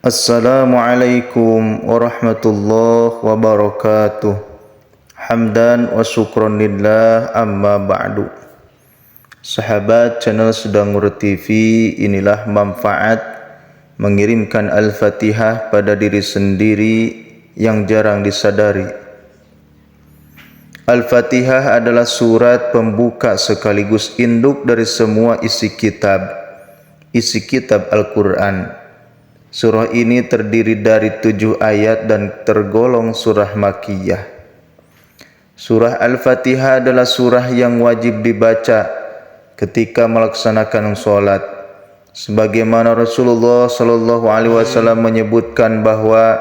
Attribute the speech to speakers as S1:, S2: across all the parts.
S1: Assalamualaikum warahmatullahi wabarakatuh. Hamdan wa syukron lillah, amma ba'du. Sahabat channel Sedangur TV, inilah manfaat mengirimkan Al-Fatihah pada diri sendiri yang jarang disadari. Al-Fatihah adalah surat pembuka sekaligus induk dari semua isi kitab Al-Quran. Surah ini terdiri dari 7 ayat dan tergolong surah Makkiyah. Surah Al-Fatihah adalah surah yang wajib dibaca ketika melaksanakan sholat, sebagaimana Rasulullah SAW menyebutkan bahwa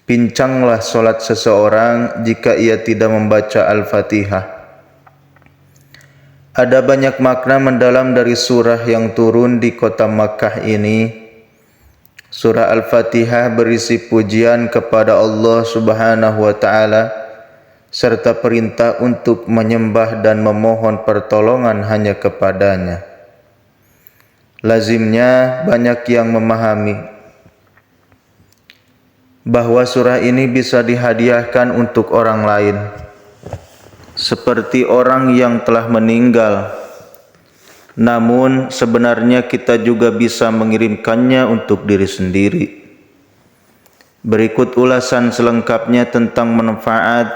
S1: pincanglah sholat seseorang jika ia tidak membaca Al-Fatihah. Ada banyak makna mendalam dari surah yang turun di kota Makkah ini. Surah Al-Fatihah berisi pujian kepada Allah Subhanahu wa Ta'ala serta perintah untuk menyembah dan memohon pertolongan hanya kepadanya. Lazimnya banyak yang memahami bahwa surah ini bisa dihadiahkan untuk orang lain, seperti orang yang telah meninggal. Namun sebenarnya kita juga bisa mengirimkannya untuk diri sendiri. Berikut ulasan selengkapnya tentang manfaat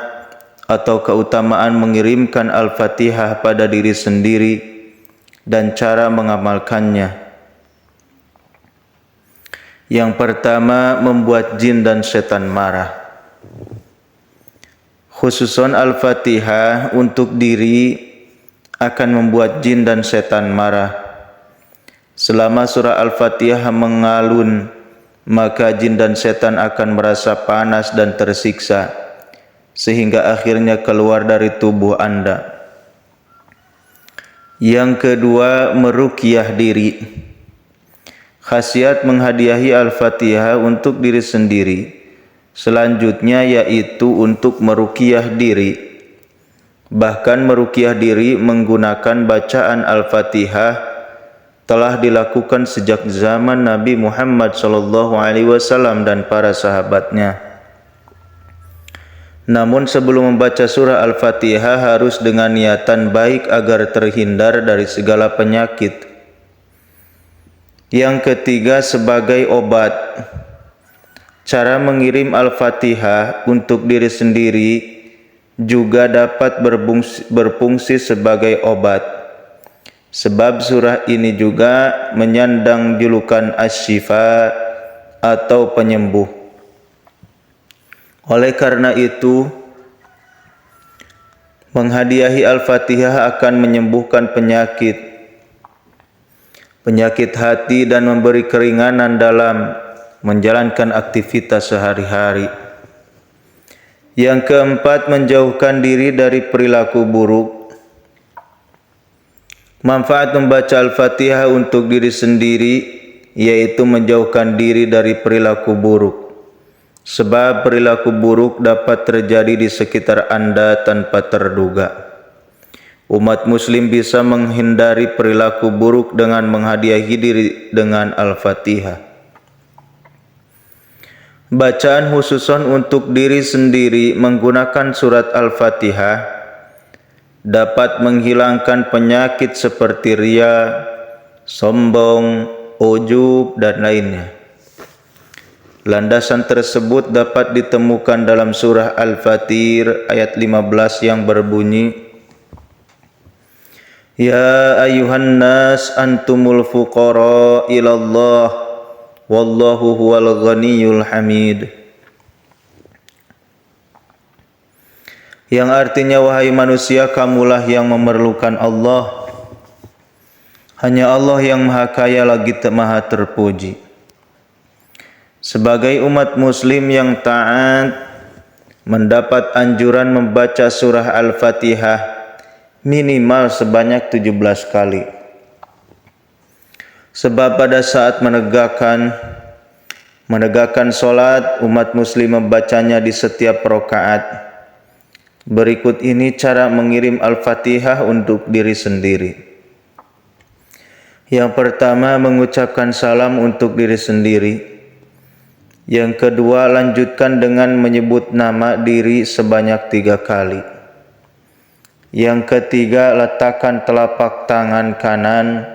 S1: atau keutamaan mengirimkan Al-Fatihah pada diri sendiri dan cara mengamalkannya. Yang pertama, membuat jin dan setan marah. Khususon Al-Fatihah untuk diri akan membuat jin dan setan marah. Selama surah Al-Fatihah mengalun, maka jin dan setan akan merasa panas dan tersiksa, sehingga akhirnya keluar dari tubuh Anda. Yang kedua, meruqyah diri. Khasiat menghadiahi Al-Fatihah untuk diri sendiri selanjutnya yaitu untuk meruqyah diri. Bahkan meruqyah diri menggunakan bacaan Al-Fatihah telah dilakukan sejak zaman Nabi Muhammad SAW dan para sahabatnya. Namun sebelum membaca surah Al-Fatihah harus dengan niatan baik agar terhindar dari segala penyakit. Yang ketiga, sebagai obat. Cara mengirim Al-Fatihah untuk diri sendiri juga dapat berfungsi sebagai obat, sebab surah ini juga menyandang julukan Asy-Syifa atau penyembuh. Oleh karena itu, menghadiahi Al-Fatihah akan menyembuhkan penyakit hati dan memberi keringanan dalam menjalankan aktivitas sehari-hari. Yang keempat, menjauhkan diri dari perilaku buruk. Manfaat membaca Al-Fatihah untuk diri sendiri yaitu menjauhkan diri dari perilaku buruk. Sebab perilaku buruk dapat terjadi di sekitar Anda tanpa terduga. Umat muslim bisa menghindari perilaku buruk dengan menghadiahi diri dengan Al-Fatihah. Bacaan khususon untuk diri sendiri menggunakan surat Al-Fatihah dapat menghilangkan penyakit seperti riya, sombong, ujub, dan lainnya. Landasan tersebut dapat ditemukan dalam surah Al-Fatir ayat 15 yang berbunyi, Ya ayuhan nas antumul fuqara ilallah wallahu huwal ghaniyul hamid. Yang artinya, wahai manusia, kamulah yang memerlukan Allah. Hanya Allah yang maha kaya lagi maha terpuji. Sebagai umat muslim yang taat, mendapat anjuran membaca surah Al-Fatihah minimal sebanyak 17 kali. Sebab pada saat menegakkan sholat, umat muslim membacanya di setiap rakaat. Berikut ini cara mengirim Al-Fatihah untuk diri sendiri. Yang pertama, mengucapkan salam untuk diri sendiri. Yang kedua, lanjutkan dengan menyebut nama diri sebanyak 3 kali. Yang ketiga, letakkan telapak tangan kanan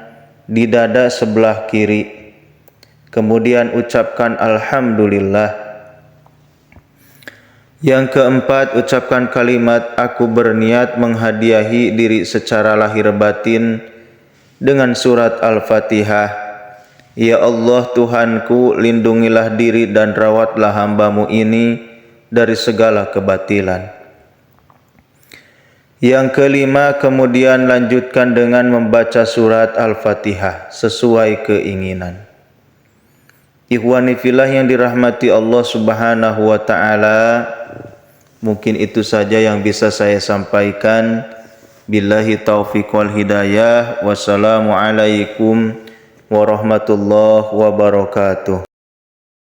S1: di dada sebelah kiri. Kemudian ucapkan Alhamdulillah. Yang keempat, ucapkan kalimat aku berniat menghadiahi diri secara lahir batin dengan surat Al-Fatihah. Ya Allah Tuhanku, lindungilah diri dan rawatlah hamba-Mu ini dari segala kebatilan. Yang kelima, kemudian lanjutkan dengan membaca surat Al-Fatihah sesuai keinginan. Ikhwani fillah yang dirahmati Allah Subhanahu wa taala, mungkin itu saja yang bisa saya sampaikan. Billahi taufiq wal hidayah. Wassalamualaikum warahmatullahi wabarakatuh.